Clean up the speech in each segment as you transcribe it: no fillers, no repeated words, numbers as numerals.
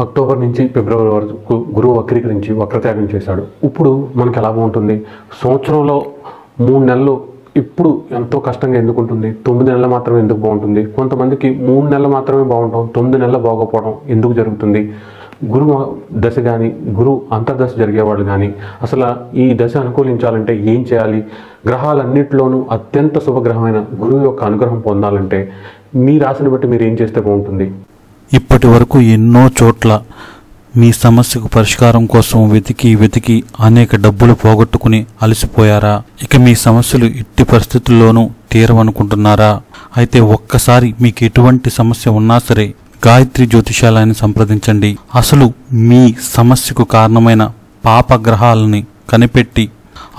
October నుంచి ఫిబ్రవరి వరకు గురువు వక్రీకరించి వక్రత్యాగం చేశాడు. ఇప్పుడు మనకి ఎలా ఉంటుంది? సంవత్సరంలో 3 నెలలు ఇప్పుడు ఎంతో కష్టంగా ఎందుకు ఉంటుంది? 9 నెలలు మాత్రమే ఎందుకు బాగుంటుంది? కొంతమందికి 3 నెలలు మాత్రమే బాగుంటాం, 9 నెలలు బాగోపోవడం ఎందుకు జరుగుతుంది? గురువు దశ కానీ గురువు అంతర్దశ జరిగేవాళ్ళు కానీ అసలు ఈ దశ అనుకూలించాలంటే ఏం చేయాలి? గ్రహాలన్నింటిలోనూ అత్యంత శుభగ్రహమైన గురువు యొక్క అనుగ్రహం పొందాలంటే మీ రాశిని బట్టి మీరు ఏం చేస్తే బాగుంటుంది? ఇప్పటి వరకు ఎన్నో చోట్ల మీ సమస్యకు పరిష్కారం కోసం వెతికి అనేక డబ్బులు పోగొట్టుకుని అలసిపోయారా? ఇక మీ సమస్యలు ఎట్టి పరిస్థితుల్లోనూ తీరవనుకుంటున్నారా? అయితే ఒక్కసారి మీకు ఎటువంటి సమస్య ఉన్నా సరే గాయత్రి జ్యోతిషాలయాన్ని సంప్రదించండి. అసలు మీ సమస్యకు కారణమైన పాపగ్రహాలని కనిపెట్టి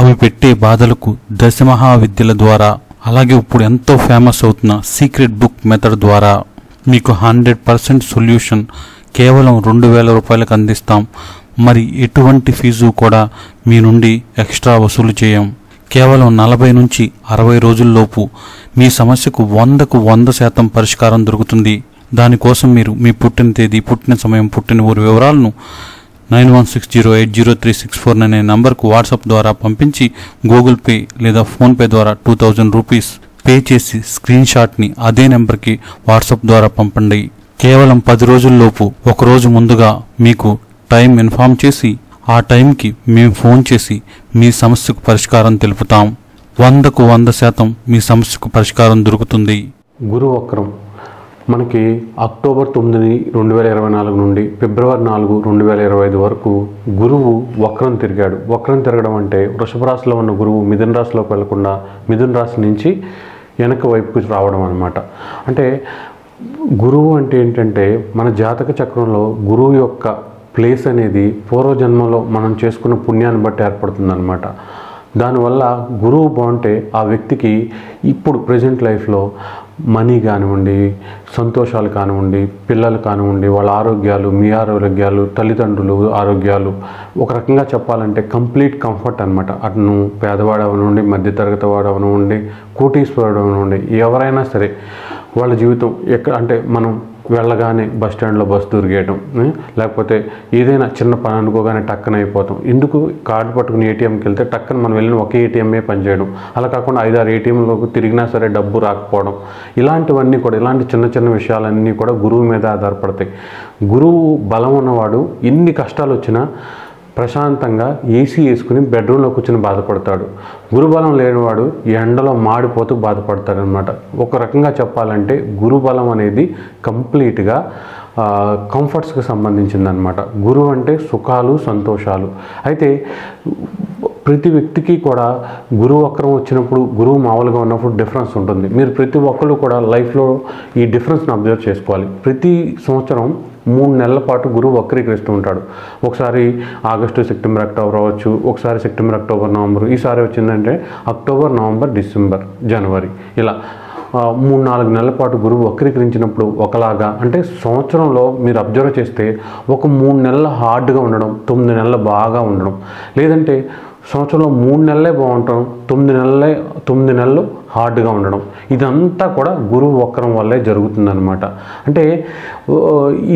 అవి పెట్టే బాధలకు దశమహావిద్యల ద్వారా, అలాగే ఇప్పుడు ఎంతో ఫేమస్ అవుతున్న సీక్రెట్ బుక్ మెథడ్ ద్వారా మీకు 100% సొల్యూషన్ కేవలం 2000 రూపాయలకు అందిస్తాం. మరి ఎటువంటి ఫీజు కూడా మీ నుండి ఎక్స్ట్రా వసూలు చేయం. కేవలం 40 నుంచి 60 రోజుల్లోపు మీ సమస్యకు 100కు 100% పరిష్కారం దొరుకుతుంది. దానికోసం మీరు మీ పుట్టిన తేదీ, పుట్టిన సమయం, పుట్టిన ఊరి వివరాలను 9160803649 అనే నంబర్కు వాట్సాప్ ద్వారా పంపించి గూగుల్ పే లేదా ఫోన్పే ద్వారా 2000 రూపీస్ పే చేసి స్క్రీన్ షాట్ని అదే నెంబర్కి వాట్సాప్ ద్వారా పంపండి. కేవలం 10 రోజుల్లోపు ఒకరోజు ముందుగా మీకు టైం ఇన్ఫామ్ చేసి ఆ టైంకి మేము ఫోన్ చేసి మీ సమస్యకు పరిష్కారం తెలుపుతాం. 100కు 100% మీ సమస్యకు పరిష్కారం దొరుకుతుంది. గురువు వక్రం మనకి అక్టోబర్ 9, 2024 నుండి ఫిబ్రవరి 4, 2025 వరకు గురువు వక్రం తిరిగాడు. వక్రం తిరగడం అంటే వృషభ రాశిలో ఉన్న గురువు మిథున రాశిలోకి వెళ్లకుండా మిథున రాశి నుంచి వెనక వైపుకి రావడం అన్నమాట. అంటే గురువు అంటే ఏంటంటే మన జాతక చక్రంలో గురువు యొక్క ప్లేస్ అనేది పూర్వజన్మలో మనం చేసుకున్న పుణ్యాన్ని బట్టి ఏర్పడుతుందన్నమాట. దానివల్ల గురువు బాగుంటే ఆ వ్యక్తికి ఇప్పుడు ప్రజెంట్ లైఫ్లో మనీ కానివ్వండి, సంతోషాలు కానివ్వండి, పిల్లలు కానివ్వండి, వాళ్ళ ఆరోగ్యాలు, మీ ఆరోగ్యాలు, తల్లిదండ్రులు ఆరోగ్యాలు, ఒక రకంగా చెప్పాలంటే కంప్లీట్ కంఫర్ట్ అనమాట. అతను పేదవాడవనివ్వండి, మధ్యతరగతి వాడవనివ్వండి, కోటీశ్వరుడు అవనివ్వండి, ఎవరైనా సరే వాళ్ళ జీవితం అంటే మనం వెళ్ళగానే బస్ స్టాండ్లో బస్సు దొరికేయటం, లేకపోతే ఏదైనా చిన్న పని అనుకోగానే టక్కన అయిపోతాం. ఎందుకు? కార్డు పట్టుకుని ఏటీఎంకి వెళ్తే టక్కన మనం వెళ్ళిన ఒకే ఏటీఎంఏ పనిచేయడం, అలా కాకుండా 5-6 ఏటీఎంలోకి తిరిగినా సరే డబ్బు రాకపోవడం, ఇలాంటివన్నీ కూడా, ఇలాంటి చిన్న చిన్న విషయాలన్నీ కూడా గురువు మీద ఆధారపడతాయి. గురువు బలం ఉన్నవాడు ఎన్ని కష్టాలు వచ్చినా ప్రశాంతంగా ఏసీ వేసుకుని బెడ్రూమ్లో కూర్చొని బాధపడతాడు. గురుబలం లేనివాడు ఎండలో మాడిపోతూ బాధపడతాడనమాట. ఒక రకంగా చెప్పాలంటే గురుబలం అనేది కంప్లీట్గా కంఫర్ట్స్కి సంబంధించిందనమాట. గురువు అంటే సుఖాలు, సంతోషాలు. అయితే ప్రతి వ్యక్తికి కూడా గురువు వక్రం వచ్చినప్పుడు, గురువు మామూలుగా ఉన్నప్పుడు డిఫరెన్స్ ఉంటుంది. మీరు ప్రతి ఒక్కరు కూడా లైఫ్లో ఈ డిఫరెన్స్ని అబ్జర్వ్ చేసుకోవాలి. ప్రతి సంవత్సరం 3 నెలల పాటు గురువు వక్రీకరిస్తూ ఉంటాడు. ఒకసారి ఆగస్టు, సెప్టెంబర్, అక్టోబర్ అవ్వచ్చు, ఒకసారి సెప్టెంబర్, అక్టోబర్, నవంబర్, ఈసారి వచ్చిందంటే అక్టోబర్, నవంబర్, డిసెంబర్, జనవరి, ఇలా 3-4 నెలల పాటు గురువు వక్రీకరించినప్పుడు ఒకలాగా, అంటే సంవత్సరంలో మీరు అబ్జర్వ్ చేస్తే ఒక 3 నెలలు హార్డ్గా ఉండడం, 9 నెలలు బాగా ఉండడం, లేదంటే సంవత్సరంలో 3 నెలలే బాగుంటాం, 9 నెలలు హార్డ్గా ఉండడం, ఇదంతా కూడా గురువు వక్రం వల్లే జరుగుతుందన్నమాట. అంటే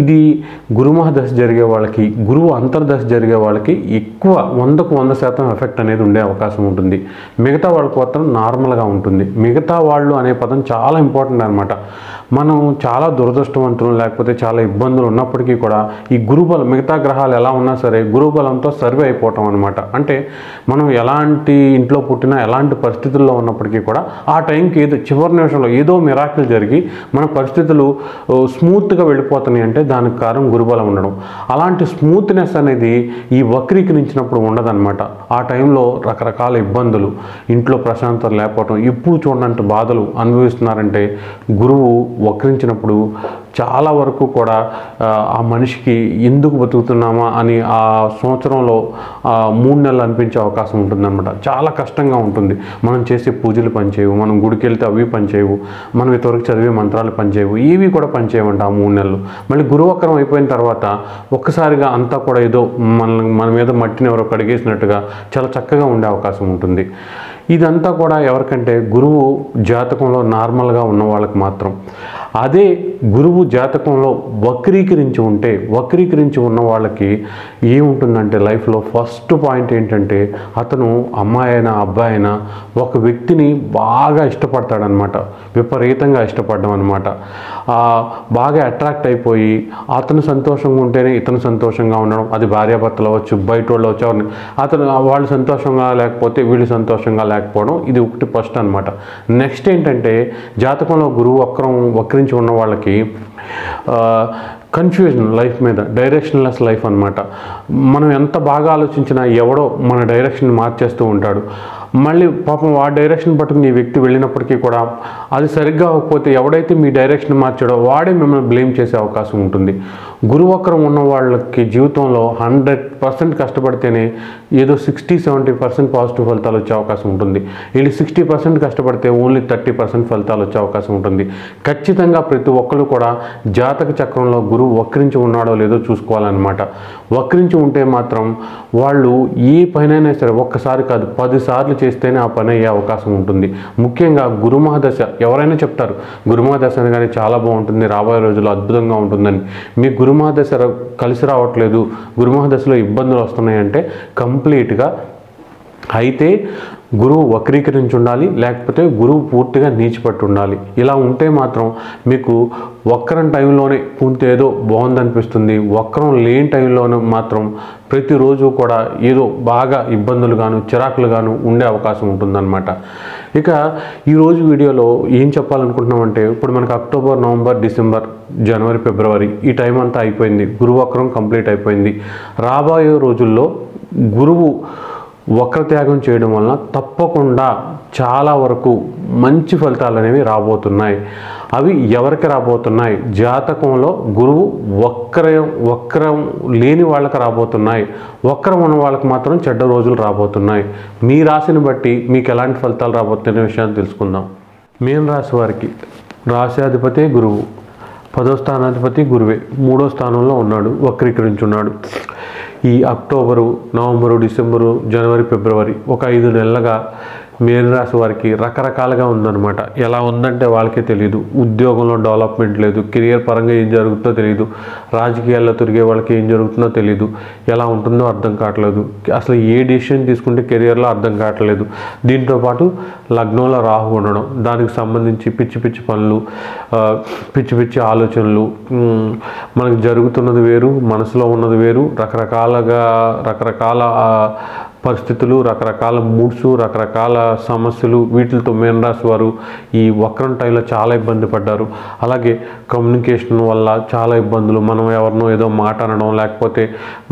ఇది గురుమహదశ జరిగే వాళ్ళకి, గురువు అంతర్దశ జరిగే వాళ్ళకి ఎక్కువ 100కు 100% ఎఫెక్ట్ అనేది ఉండే అవకాశం ఉంటుంది. మిగతా వాళ్ళకి మాత్రం నార్మల్గా ఉంటుంది. మిగతా వాళ్ళు అనే పదం చాలా ఇంపార్టెంట్ అనమాట. మనం చాలా దురదృష్టవంతులు, లేకపోతే చాలా ఇబ్బందులు ఉన్నప్పటికీ కూడా ఈ గురుబలం, మిగతా గ్రహాలు ఎలా ఉన్నా సరే గురుబలంతో సర్వే అయిపోవటం అనమాట. అంటే మనం ఎలాంటి ఇంట్లో పుట్టినా, ఎలాంటి పరిస్థితుల్లో ఉన్నప్పటికీ కూడా ఆ టైంకి ఏదో చివరి నిమిషంలో ఏదో మిరాకిల్ జరిగి మన పరిస్థితులు స్మూత్గా వెళ్ళిపోతున్నాయి అంటే దానికి కారణం గురుబలం ఉండడం. అలాంటి స్మూత్నెస్ అనేది ఈ వక్రీకరించినప్పుడు ఉండదన్నమాట. ఆ టైంలో రకరకాల ఇబ్బందులు, ఇంట్లో ప్రశాంతత లేకపోవటం, ఎప్పుడు చూడనంత బాధలు అనుభవిస్తున్నారంటే గురువు వక్రించినప్పుడు చాలా వరకు కూడా ఆ మనిషికి ఎందుకు బతుకుతున్నామా అని ఆ సంవత్సరంలో 3 నెలలు అనిపించే అవకాశం ఉంటుందన్నమాట. చాలా కష్టంగా ఉంటుంది. మనం చేసే పూజలు పనిచేయవు, మనం గుడికి వెళ్తే అవి పనిచేయవు, మనం ఇంతవరకు చదివే మంత్రాలు పనిచేయవు, ఏవి కూడా పనిచేయమంట ఆ 3 నెలలు. మళ్ళీ గురువక్రం అయిపోయిన తర్వాత ఒక్కసారిగా అంతా కూడా ఏదో మన మీద మట్టిని ఎవరో కడిగేసినట్టుగా చాలా చక్కగా ఉండే అవకాశం ఉంటుంది. ఇదంతా కూడా ఎవరికంటే గురువు జాతకంలో నార్మల్గా ఉన్న వాళ్ళకి మాత్రం. అదే గురువు జాతకంలో వక్రీకరించి ఉన్న వాళ్ళకి ఏముంటుందంటే లైఫ్లో ఫస్ట్ పాయింట్ ఏంటంటే అతను అమ్మాయి అయినా అబ్బాయి అయినా ఒక వ్యక్తిని బాగా ఇష్టపడతాడనమాట, విపరీతంగా ఇష్టపడడం అనమాట. బాగా అట్రాక్ట్ అయిపోయి అతను సంతోషంగా ఉంటేనే ఇతను సంతోషంగా ఉండడం, అది భార్యాభర్తలు అవ్వచ్చు, బయట వాళ్ళు అవచ్చు, వాళ్ళు సంతోషంగా లేకపోతే వీళ్ళు సంతోషంగా లేకపోవడం, ఇది ఒకటి ఫస్ట్ అనమాట. నెక్స్ట్ ఏంటంటే జాతకంలో గురువు వక్రించి ఉన్న వాళ్ళకి కన్ఫ్యూజన్ లైఫ్ మీద, డైరెక్షన్లెస్ లైఫ్ అనమాట. మనం ఎంత బాగా ఆలోచించినా ఎవడో మన డైరెక్షన్ మార్చేస్తూ ఉంటాడు. మళ్ళీ పాపం ఆ డైరెక్షన్ పట్టుకుని ఈ వ్యక్తి వెళ్ళినప్పటికీ కూడా అది సరిగ్గా అవ్వకపోతే ఎవడైతే మీ డైరెక్షన్ మార్చాడో వాడే మిమ్మల్ని బ్లేమ్ చేసే అవకాశం ఉంటుంది. గురువక్రం ఉన్న వాళ్ళకి జీవితంలో 100% కష్టపడితేనే ఏదో 60-70% పాజిటివ్ ఫలితాలు వచ్చే అవకాశం ఉంటుంది. వీళ్ళు 60% కష్టపడితే ఓన్లీ 30% ఫలితాలు వచ్చే అవకాశం ఉంటుంది. ఖచ్చితంగా ప్రతి ఒక్కరు కూడా జాతక చక్రంలో గురువు వక్రించి ఉన్నాడో లేదో చూసుకోవాలన్నమాట. వక్రించి ఉంటే మాత్రం వాళ్ళు ఏ పనైనా సరే ఒక్కసారి కాదు 10 సార్లు చేస్తేనే ఆ పని అయ్యే అవకాశం ఉంటుంది. ముఖ్యంగా గురుమహాదశ, ఎవరైనా చెప్తారు గురుమహాదశ అనగానే చాలా బాగుంటుంది, రాబోయే రోజుల్లో అద్భుతంగా ఉంటుందని. మీ గురుమహాదశ కలిసి రావట్లేదు, గురుమహాదశలో ఇబ్బందులు వస్తున్నాయంటే కంప్లీట్గా అయితే గురువు వక్రీకరించి ఉండాలి, లేకపోతే గురువు పూర్తిగా నీచిపట్టు ఉండాలి. ఇలా ఉంటే మాత్రం మీకు వక్రం టైంలోనే పూర్తి ఏదో బాగుందనిపిస్తుంది, వక్రం లేని టైంలోనే మాత్రం ప్రతిరోజు కూడా ఏదో బాగా ఇబ్బందులు గాను చిరాకులు గాను ఉండే అవకాశం ఉంటుందన్నమాట. ఇక ఈరోజు వీడియోలో ఏం చెప్పాలనుకుంటున్నామంటే, ఇప్పుడు మనకు అక్టోబర్, నవంబర్, డిసెంబర్, జనవరి, ఫిబ్రవరి ఈ టైం అంతా అయిపోయింది, గురువక్రం కంప్లీట్ అయిపోయింది. రాబోయే రోజుల్లో గురువు వక్రత్యాగం చేయడం వలన తప్పకుండా చాలా వరకు మంచి ఫలితాలు అనేవి రాబోతున్నాయి. అవి ఎవరికి రాబోతున్నాయి? జాతకంలో గురువు వక్రం లేని వాళ్ళకి రాబోతున్నాయి. వక్రం ఉన్న వాళ్ళకి మాత్రం చెడ్డ రోజులు రాబోతున్నాయి. మీ రాశిని బట్టి మీకు ఎలాంటి ఫలితాలు రాబోతున్న విషయాన్ని తెలుసుకుందాం. మీన రాశి వారికి రాశ్యాధిపతి గురువు, 10వ స్థానాధిపతి గురువే, 3వ స్థానంలో ఉన్నాడు, వక్రీకరించున్నాడు. ఈ అక్టోబరు, నవంబరు, డిసెంబరు, జనవరి, ఫిబ్రవరి ఒక 5 నెలలుగా మీన రాశి వారికి రకరకాలుగా ఉందన్నమాట. ఎలా ఉందంటే వాళ్ళకే తెలియదు. ఉద్యోగంలో డెవలప్మెంట్ లేదు, కెరియర్ పరంగా ఏం జరుగుతుందో తెలియదు, రాజకీయాల్లో తిరిగే వాళ్ళకి ఏం జరుగుతుందో తెలియదు, ఎలా ఉంటుందో అర్థం కావట్లేదు, అసలు ఏ డిసిషన్ తీసుకుంటే కెరియర్లో అర్థం కావట్లేదు. దీంతోపాటు లగ్నంలో రాహు ఉండడం, దానికి సంబంధించి పిచ్చి పిచ్చి పనులు, పిచ్చి పిచ్చి ఆలోచనలు, మనకు జరుగుతున్నది వేరు, మనసులో ఉన్నది వేరు, రకరకాల పరిస్థితులు, రకరకాల మూడ్స్, రకరకాల సమస్యలు, వీటితో మీన రాశి వారు ఈ వక్రం టైంలో చాలా ఇబ్బంది పడ్డారు. అలాగే కమ్యూనికేషన్ వల్ల చాలా ఇబ్బందులు, మనం ఎవరినో ఏదో మాట అనడం, లేకపోతే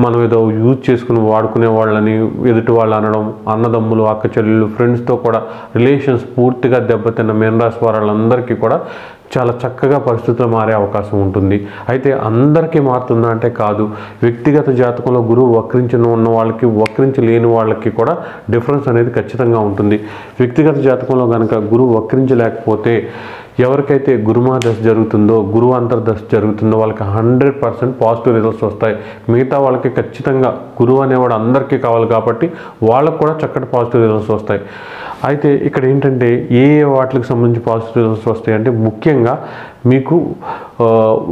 మనం ఏదో యూజ్ చేసుకుని వాడుకునే వాళ్ళని ఎదుటి వాళ్ళు అనడం, అన్నదమ్ములు, అక్క చెల్లెళ్ళు, ఫ్రెండ్స్తో కూడా రిలేషన్స్ పూర్తిగా దెబ్బతిన్న మీన రాశి వాళ్ళందరికీ కూడా చాలా చక్కగా పరిస్థితులు మారే అవకాశం ఉంటుంది. అయితే అందరికీ మారుతుందా అంటే కాదు. వ్యక్తిగత జాతకంలో గురువు వక్రించి ఉన్న వాళ్ళకి, వక్రించి లేని వాళ్ళకి కూడా డిఫరెన్స్ అనేది ఖచ్చితంగా ఉంటుంది. వ్యక్తిగత జాతకంలో కనుక గురువు వక్రించలేకపోతే, ఎవరికైతే గురుమహాదశ జరుగుతుందో, గురువు అంతర్దశ జరుగుతుందో వాళ్ళకి 100% పాజిటివ్ రిజల్ట్స్ వస్తాయి. మిగతా వాళ్ళకి ఖచ్చితంగా గురువు అనేవాడు అందరికీ కావాలి కాబట్టి వాళ్ళకు కూడా చక్కటి పాజిటివ్ రిజల్ట్స్ వస్తాయి. అయితే ఇక్కడ ఏంటంటే ఏ వాటికి సంబంధించి పాజిటివ్ రిజల్ట్స్ వస్తాయి అంటే, ముఖ్యంగా మీకు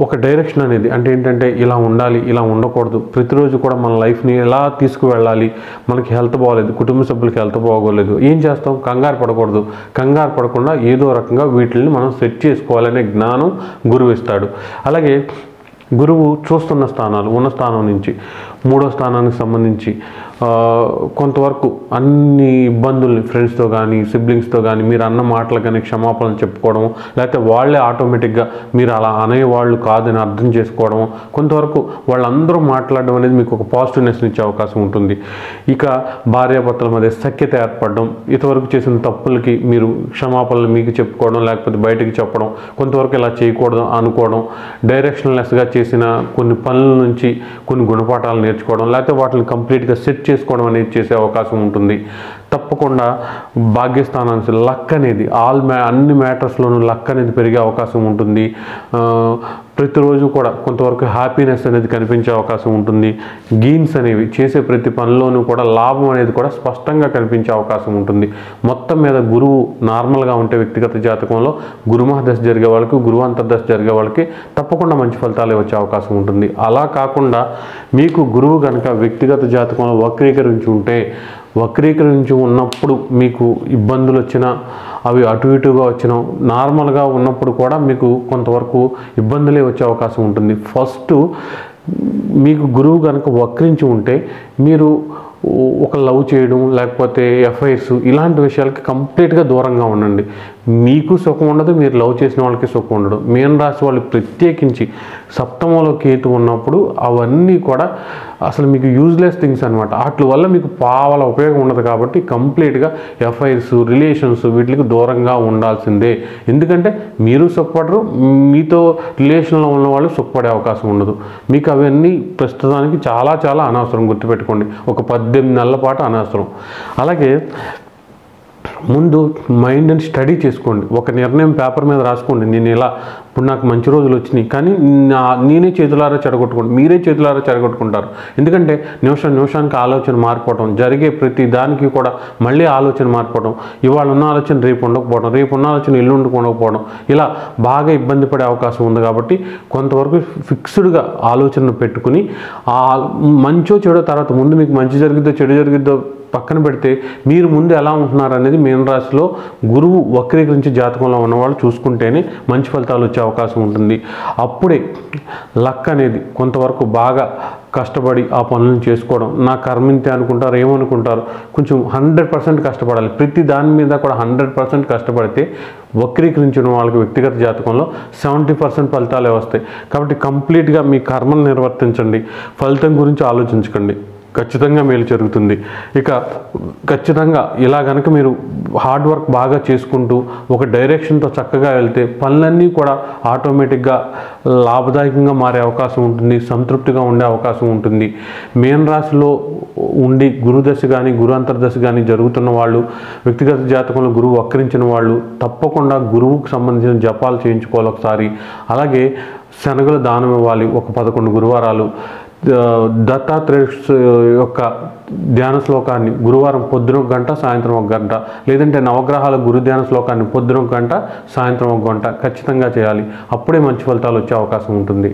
ఒక డైరెక్షన్ అనేది, అంటే ఏంటంటే ఇలా ఉండాలి, ఇలా ఉండకూడదు, ప్రతిరోజు కూడా మన లైఫ్ని ఎలా తీసుకువెళ్ళాలి, మనకి హెల్త్ బాగోలేదు, కుటుంబ సభ్యులకి హెల్త్ బాగోలేదు, ఏం చేస్తాం, కంగారు పడకూడదు, కంగారు పడకుండా ఏదో రకంగా వీటిని మనం సెట్ చేసుకోవాలనే జ్ఞానం గురువు ఇస్తాడు. అలాగే గురువు చూస్తున్న స్థానాలు, ఉన్న స్థానం నుంచి 3వ స్థానానికి సంబంధించి కొంతవరకు అన్ని ఇబ్బందుల్ని ఫ్రెండ్స్తో కానీ, సిబ్లింగ్స్తో కానీ మీరు అన్న మాటలు కానీ క్షమాపణలు చెప్పుకోవడం, లేకపోతే వాళ్ళే ఆటోమేటిక్గా మీరు అలా అనేవాళ్ళు కాదని అర్థం చేసుకోవడం, కొంతవరకు వాళ్ళందరూ మాట్లాడడం అనేది మీకు ఒక పాజిటివ్నెస్ని ఇచ్చే అవకాశం ఉంటుంది. ఇక భార్యాభర్తల మధ్య సఖ్యత ఏర్పడడం, ఇంతవరకు చేసిన తప్పులకి మీరు క్షమాపణలు మీకు చెప్పుకోవడం, లేకపోతే బయటకు చెప్పడం, కొంతవరకు ఇలా చేయకూడదు అనుకోవడం, డైరెక్షన్లెస్గా చేసిన కొన్ని పనుల నుంచి కొన్ని గుణపాఠాలు నేర్చుకోవడం, లేకపోతే వాటిని కంప్లీట్గా సెట్ చేసుకోవడం అనేది చేసే అవకాశం ఉంటుంది. తప్పకుండా భాగ్యస్థానానికి లక్ అనేది అన్ని మ్యాటర్స్లోనూ లక్ అనేది పెరిగే అవకాశం ఉంటుంది. ప్రతిరోజు కూడా కొంతవరకు హ్యాపీనెస్ అనేది కనిపించే అవకాశం ఉంటుంది. గెయిన్స్ అనేవి చేసే ప్రతి పనిలోనూ కూడా లాభం అనేది కూడా స్పష్టంగా కనిపించే అవకాశం ఉంటుంది. మొత్తం మీద గురువు నార్మల్గా ఉంటే వ్యక్తిగత జాతకంలో గురుమహదశ జరిగే వాళ్ళకి, గురువు అంతర్దశ జరిగే వాళ్ళకి తప్పకుండా మంచి ఫలితాలే వచ్చే అవకాశం ఉంటుంది. అలా కాకుండా మీకు గురువు కనుక వ్యక్తిగత జాతకంలో వక్రీకరించి ఉన్నప్పుడు మీకు ఇబ్బందులు వచ్చినా, అవి అటు ఇటుగా వచ్చినా, నార్మల్గా ఉన్నప్పుడు కూడా మీకు కొంతవరకు ఇబ్బందులే వచ్చే అవకాశం ఉంటుంది. ఫస్ట్ మీకు గురువు కనుక వక్రించి ఉంటే మీరు ఒక లవ్ చేయడం, లేకపోతే ఎఫ్ఐఆర్స్ ఇలాంటి విషయాలకి కంప్లీట్గా దూరంగా ఉండండి. మీకు సుఖం ఉండదు, మీరు లవ్ చేసిన వాళ్ళకి సుఖం ఉండదు. మీన రాశి వాళ్ళు ప్రత్యేకించి సప్తమంలో కేతు ఉన్నప్పుడు అవన్నీ కూడా అసలు మీకు యూజ్లెస్ థింగ్స్ అనమాట. వాటి వల్ల మీకు పావల ఉపయోగం ఉండదు. కాబట్టి కంప్లీట్గా ఎఫ్ఐఆర్స్, రిలేషన్స్ వీటికి దూరంగా ఉండాల్సిందే. ఎందుకంటే మీరు సుఖపడరు, మీతో రిలేషన్లో ఉన్న వాళ్ళు సుఖపడే అవకాశం ఉండదు. మీకు అవన్నీ ప్రస్తుతానికి చాలా చాలా అనవసరం. గుర్తుపెట్టుకోండి, ఒక 18 నెలల పాటు అనవసరం. అలాగే ముందు మైండ్ని స్టడీ చేసుకోండి. ఒక నిర్ణయం పేపర్ మీద రాసుకోండి. నేను ఇలా ఇప్పుడు నాకు మంచి రోజులు వచ్చినాయి, కానీ మీరే చేతులారా చెడగొట్టుకుంటారు. ఎందుకంటే నిమిషానికి ఆలోచన మారిపోవడం, జరిగే ప్రతి దానికి కూడా మళ్ళీ ఆలోచన మారిపోవడం, ఇవాళ ఉన్న ఆలోచన రేపు ఉండకపోవడం, రేపు ఉన్న ఆలోచన ఎల్లుండి ఉండకపోవడం, ఇలా బాగా ఇబ్బంది పడే అవకాశం ఉంది. కాబట్టి కొంతవరకు ఫిక్స్డ్గా ఆలోచనను పెట్టుకుని మంచో చెడో తర్వాత ముందు మీకు మంచి జరిగిద్దో చెడు జరిగిద్దో పక్కన పెడితే మీరు ముందు ఎలా ఉంటున్నారు అనేది మీన రాశిలో గురువు వక్రీకరించి జాతకంలో ఉన్నవాళ్ళు చూసుకుంటేనే మంచి ఫలితాలు వచ్చే అవకాశం ఉంటుంది. అప్పుడే లక్ అనేది కొంతవరకు బాగా కష్టపడి ఆ పనులను చేసుకోవడం. నా కర్మింతే అనుకుంటారు, ఏమనుకుంటారు, కొంచెం 100% కష్టపడాలి. ప్రతి దాని మీద కూడా 100% కష్టపడితే వక్రీకరించిన వాళ్ళకి వ్యక్తిగత జాతకంలో 70% ఫలితాలే వస్తాయి. కాబట్టి కంప్లీట్గా మీ కర్మను నిర్వర్తించండి, ఫలితం గురించి ఆలోచించకండి, ఖచ్చితంగా మేలు జరుగుతుంది. ఇక ఖచ్చితంగా ఇలా కనుక మీరు హార్డ్ వర్క్ బాగా చేసుకుంటూ ఒక డైరెక్షన్తో చక్కగా వెళ్తే పనులన్నీ కూడా ఆటోమేటిక్గా లాభదాయకంగా మారే అవకాశం ఉంటుంది, సంతృప్తిగా ఉండే అవకాశం ఉంటుంది. మీన రాశిలో ఉండి గురుదశ కానీ గురు అంతర్దశ కానీ జరుగుతున్న వాళ్ళు, వ్యక్తిగత జాతకంలో గురువు వక్రించిన వాళ్ళు తప్పకుండా గురువుకు సంబంధించిన జపాలు చేయించుకోవాలి ఒకసారి. అలాగే శనగలు దానం ఇవ్వాలి ఒక 11 గురువారాలు. దత్తాత్రేయ యొక్క ధ్యాన శ్లోకాన్ని గురువారం పొద్దున 1 గంట, సాయంత్రం 1 గంట, లేదంటే నవగ్రహాల గురు ధ్యాన శ్లోకాన్ని పొద్దున 1 గంట, సాయంత్రం 1 గంట ఖచ్చితంగా చేయాలి. అప్పుడే మంచి ఫలితాలు వచ్చే అవకాశం ఉంటుంది.